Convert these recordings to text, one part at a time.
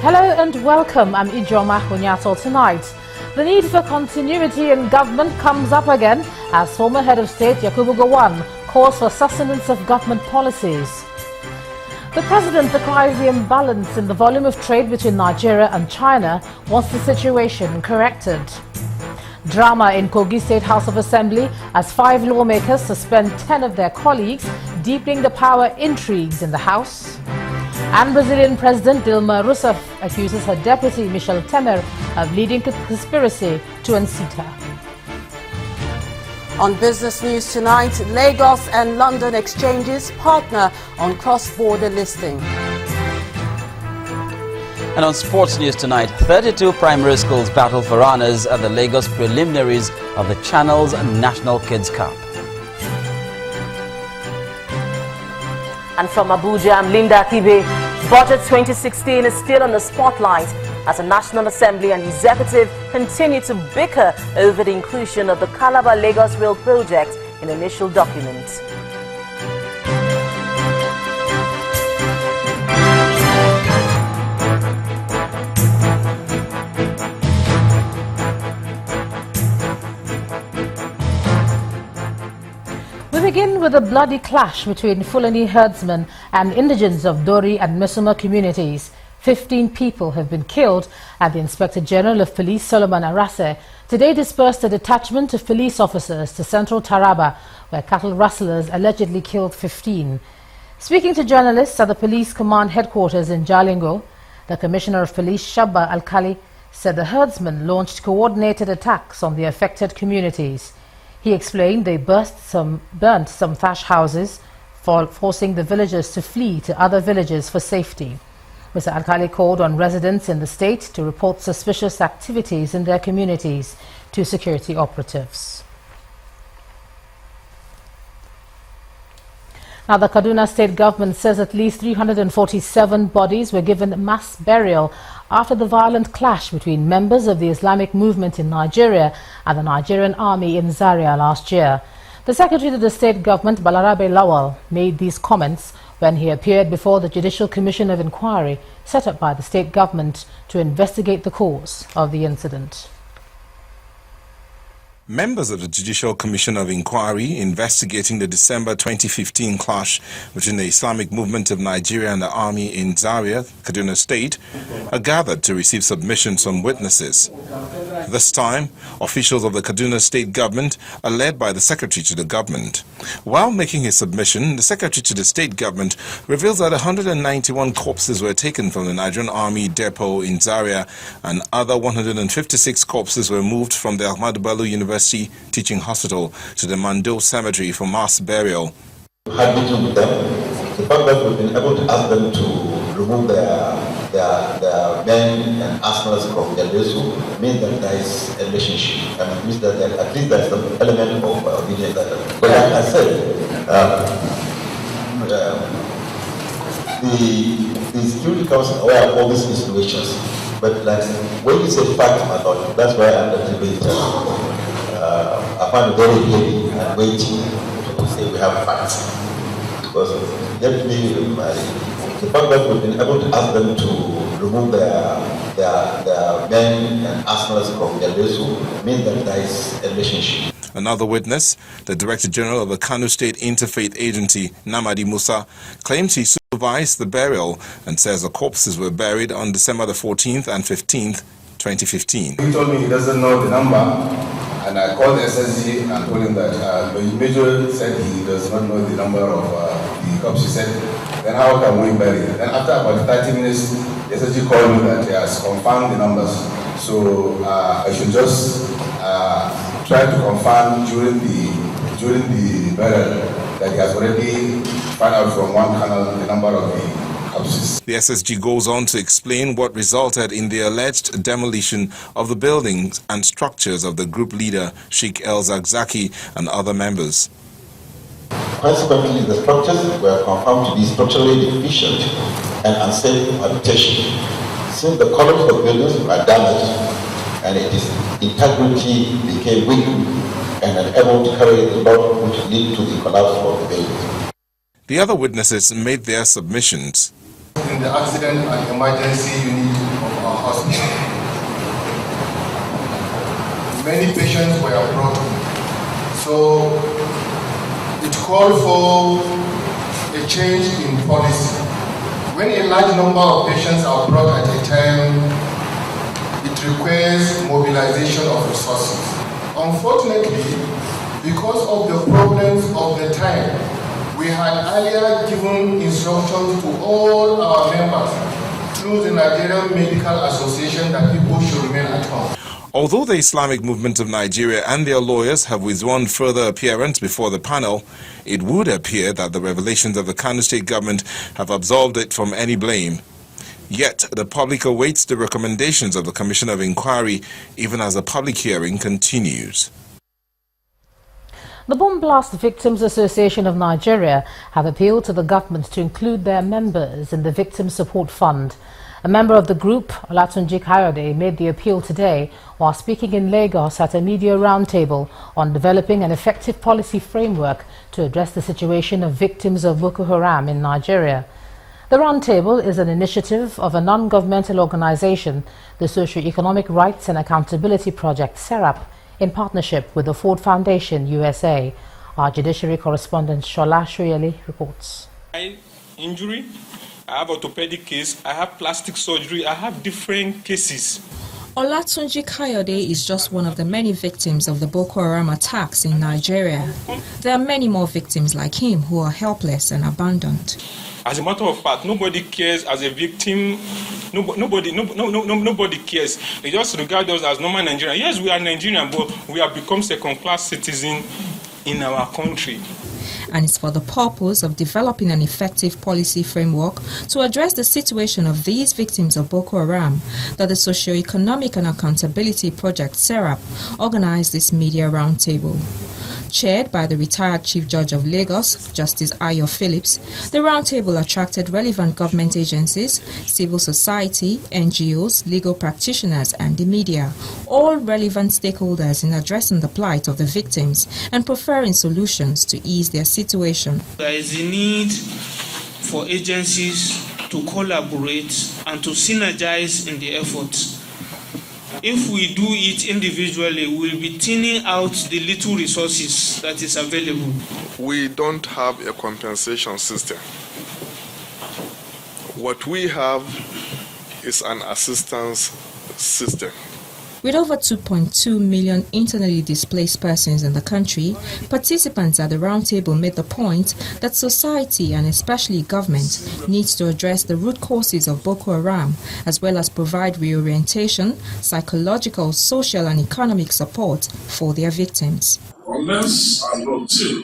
Hello and welcome. I'm Ijoma Hunyato. Tonight, the need for continuity in government comes up again as former head of state Yakubu Gowon calls for sustenance of government policies. The president decries the imbalance in the volume of trade between Nigeria and China wants the situation corrected. Drama in Kogi State House of Assembly as 5 lawmakers suspend 10 of their colleagues, deepening the power intrigues in the House. And Brazilian President Dilma Rousseff accuses her deputy Michel Temer of leading a conspiracy to unseat her. On business news tonight, Lagos and London exchanges partner on cross-border listing. And on sports news tonight, 32 primary schools battle for honors at the Lagos preliminaries of the Channels National Kids Cup. And from Abuja, I'm Linda Akibe. Budget 2016 is still on the spotlight as the National Assembly and Executive continue to bicker over the inclusion of the Calabar-Lagos Rail project in the initial document. We begin with a bloody clash between Fulani herdsmen and indigents of Dori and Mesuma communities. 15 people have been killed, and the Inspector General of Police, Solomon Arase, today dispersed a detachment of police officers to central Taraba, where cattle rustlers allegedly killed 15. Speaking to journalists at the police command headquarters in Jalingo, the Commissioner of Police, Shabba Alkali, said the herdsmen launched coordinated attacks on the affected communities. He explained they burnt some thatch houses, forcing the villagers to flee to other villages for safety. Mr. Alkali called on residents in the state to report suspicious activities in their communities to security operatives. Now, the Kaduna state government says at least 347 bodies were given mass burial after the violent clash between members of the Islamic movement in Nigeria and the Nigerian army in Zaria last year. The secretary to the state government, Balarabe Lawal, made these comments when he appeared before the Judicial Commission of Inquiry set up by the state government to investigate the cause of the incident. Members of the Judicial Commission of Inquiry investigating the December 2015 clash between the Islamic Movement of Nigeria and the army in Zaria, Kaduna State, are gathered to receive submissions from witnesses. This time, officials of the Kaduna State government are led by the Secretary to the government. While making his submission, the Secretary to the State government reveals that 191 corpses were taken from the Nigerian Army depot in Zaria, and other 156 corpses were moved from the Ahmadu Bello University Teaching Hospital to the Mando Cemetery for mass burial. Had meeting with them. The fact that we've been able to ask them to remove their men and arsenals from their vessel means that there is a relationship, and it means that at least there is some element of obedience. But like I said, the Security Council are aware of all these situations. But like when you say fact, my lord, that's why I'm a little bit. I find it very heavy and weighty to say we have facts, because definitely the fact that we've been able to ask them to remove their men and arsenals from their vessel means that there is a relationship. Another witness, the Director General of the Kano State Interfaith Agency, Namadi Musa, claims he supervised the burial and says the corpses were buried on December the 14th and 15th, 2015. He told me he doesn't know the number, and I called the SSG and told him that the major said he does not know the number of the corpses. He said, then how can we bury it? Then after about 30 minutes, the SSG called me that he has confirmed the numbers. So I should just try to confirm during the burial that he has already found out from one canal the number of the corpses. The SSG goes on to explain what resulted in the alleged demolition of the buildings and structures of the group leader Sheikh El Zakzaki and other members. Consequently, the structures were confirmed to be structurally deficient and unsafe for habitation. Since the columns of buildings were damaged and its integrity became weak and unable to carry the load which led to the collapse of the building. The other witnesses made their submissions. In the accident and emergency unit hospital. Many patients were brought in. So it called for a change in policy. When a large number of patients are brought at a time, it requires mobilization of resources. Unfortunately, because of the problems of the time, we had earlier given instructions to all our members through the Nigerian Medical Association that people should remain at home. Although the Islamic Movement of Nigeria and their lawyers have withdrawn further appearance before the panel, it would appear that the revelations of the Kano state government have absolved it from any blame. Yet, the public awaits the recommendations of the Commission of Inquiry even as the public hearing continues. The Bomb Blast Victims Association of Nigeria have appealed to the government to include their members in the Victim Support Fund. A member of the group, Olatunji Kayode, made the appeal today while speaking in Lagos at a media roundtable on developing an effective policy framework to address the situation of victims of Boko Haram in Nigeria. The roundtable is an initiative of a non-governmental organization, the Socio-Economic Rights and Accountability Project, SERAP, in partnership with the Ford Foundation, USA. Our judiciary correspondent Shola Shoyeli reports. Injury, I have orthopedic case, I have plastic surgery, I have different cases. Olatunji Kayode is just one of the many victims of the Boko Haram attacks in Nigeria. There are many more victims like him who are helpless and abandoned. As a matter of fact, nobody cares as a victim. Nobody cares. They just regard us as normal Nigerian. Yes, we are Nigerian, but we have become second-class citizens in our country. And it's for the purpose of developing an effective policy framework to address the situation of these victims of Boko Haram that the Socio-Economic and Accountability Project, SERAP, organized this media roundtable. Chaired by the retired Chief Judge of Lagos, Justice Ayo Phillips, the roundtable attracted relevant government agencies, civil society, NGOs, legal practitioners and the media, all relevant stakeholders in addressing the plight of the victims and preferring solutions to ease their situation. There is a need for agencies to collaborate and to synergize in the effort. If we do it individually, we'll be thinning out the little resources that is available. We don't have a compensation system. What we have is an assistance system. With over 2.2 million internally displaced persons in the country, participants at the roundtable made the point that society and especially government needs to address the root causes of Boko Haram as well as provide reorientation, psychological, social and economic support for their victims. Unless and until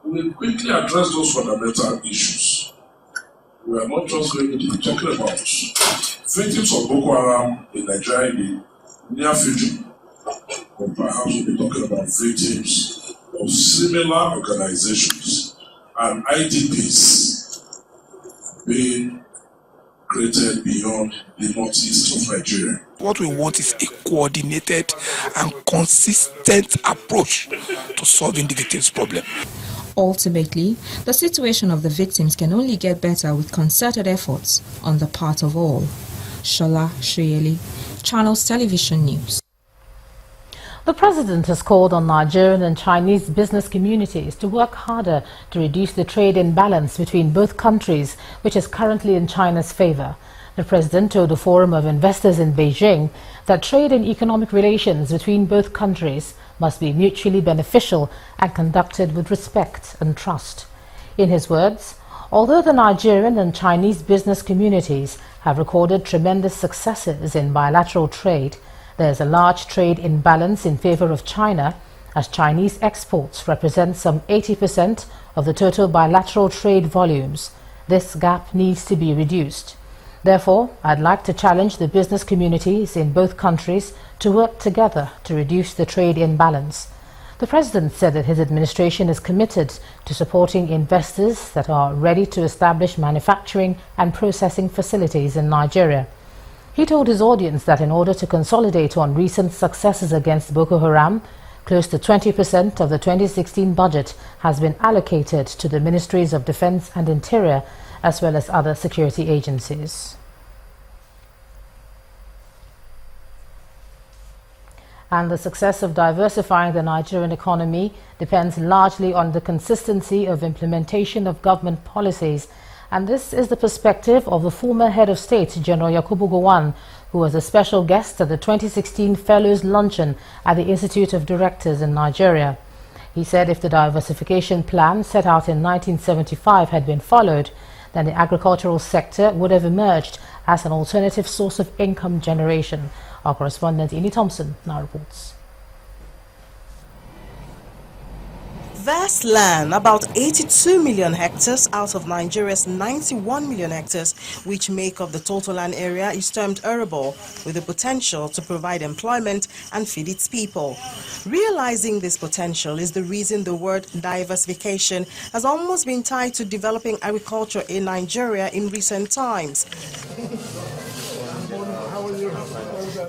we quickly address those fundamental issues, we are not just going to be talking about victims of Boko Haram in Nigeria near future, but perhaps we'll be talking about victims of similar organizations and IGPs being created beyond the northeast of Nigeria. What we want is a coordinated and consistent approach to solving the victims' problem. Ultimately, the situation of the victims can only get better with concerted efforts on the part of all. Shola Shoyeli, Channels Television News. The president has called on Nigerian and Chinese business communities to work harder to reduce the trade imbalance between both countries, which is currently in China's favor. The president told a forum of investors in Beijing that trade and economic relations between both countries must be mutually beneficial and conducted with respect and trust. In his words, although the Nigerian and Chinese business communities have recorded tremendous successes in bilateral trade, there is a large trade imbalance in favor of China, as Chinese exports represent some 80% of the total bilateral trade volumes. This gap needs to be reduced. Therefore, I'd like to challenge the business communities in both countries to work together to reduce the trade imbalance. The president said that his administration is committed to supporting investors that are ready to establish manufacturing and processing facilities in Nigeria. He told his audience that in order to consolidate on recent successes against Boko Haram, close to 20% of the 2016 budget has been allocated to the Ministries of Defense and Interior as well as other security agencies. And the success of diversifying the Nigerian economy depends largely on the consistency of implementation of government policies. And this is the perspective of the former head of state, General Yakubu Gowon, who was a special guest at the 2016 Fellows Luncheon at the Institute of Directors in Nigeria. He said if the diversification plan set out in 1975 had been followed, then the agricultural sector would have emerged as an alternative source of income generation. Our correspondent, Ini Thompson, now reports. Vast land, about 82 million hectares out of Nigeria's 91 million hectares, which make up the total land area, is termed arable, with the potential to provide employment and feed its people. Realizing this potential is the reason the word diversification has almost been tied to developing agriculture in Nigeria in recent times.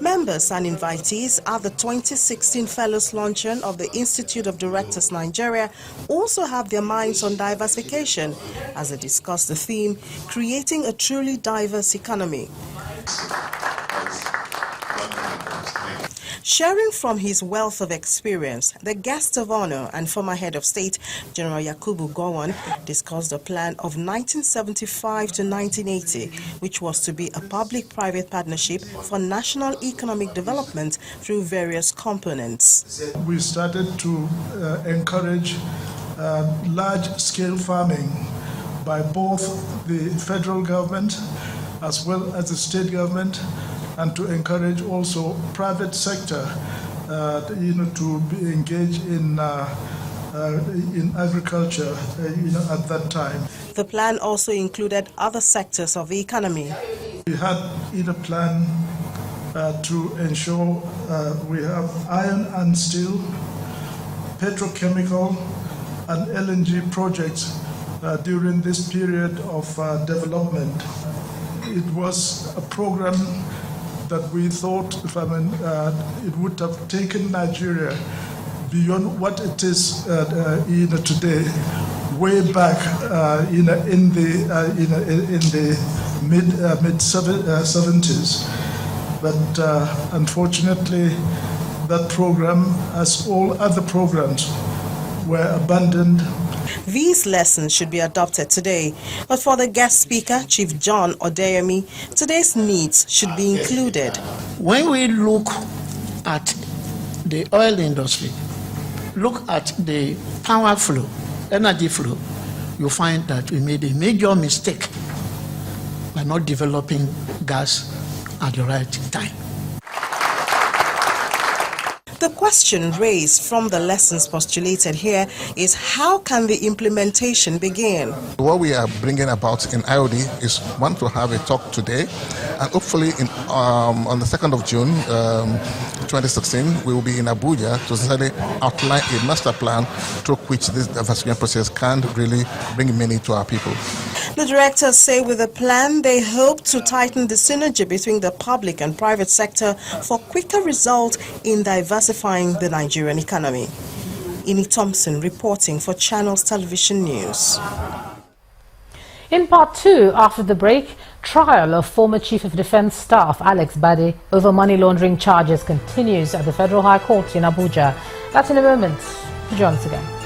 Members and invitees at the 2016 Fellows Luncheon of the Institute of Directors Nigeria also have their minds on diversification as they discuss the theme, creating a truly diverse economy. Sharing from his wealth of experience, the guest of honor and former head of state, General Yakubu Gowon, discussed the plan of 1975 to 1980, which was to be a public-private partnership for national economic development through various components. We started to encourage large-scale farming by both the federal government as well as the state government, and to encourage also private sector, to be engaged in agriculture, at that time. The plan also included other sectors of the economy. We had a plan to ensure we have iron and steel, petrochemical, and LNG projects during this period of development. It was a program that we thought it would have taken Nigeria beyond what it is today, way back in the mid 70s. But unfortunately, that program, as all other programs, were abandoned. These lessons should be adopted today, but for the guest speaker, Chief John Odeyemi, today's needs should be included. When we look at the oil industry, look at the power flow, energy flow, you find that we made a major mistake by not developing gas at the right time. The question raised from the lessons postulated here is how can the implementation begin? What we are bringing about in IOD is one, to have a talk today, and hopefully on the 2nd of June 2016 we will be in Abuja to study outline a master plan through which this diversification process can really bring meaning to our people. The directors say with the plan they hope to tighten the synergy between the public and private sector for quicker results in diversifying the Nigerian economy. Ini Thompson reporting for Channels Television News. In part 2, after the break, trial of former Chief of Defence Staff Alex Bade over money laundering charges continues at the Federal High Court in Abuja. That's in a moment. Join us again.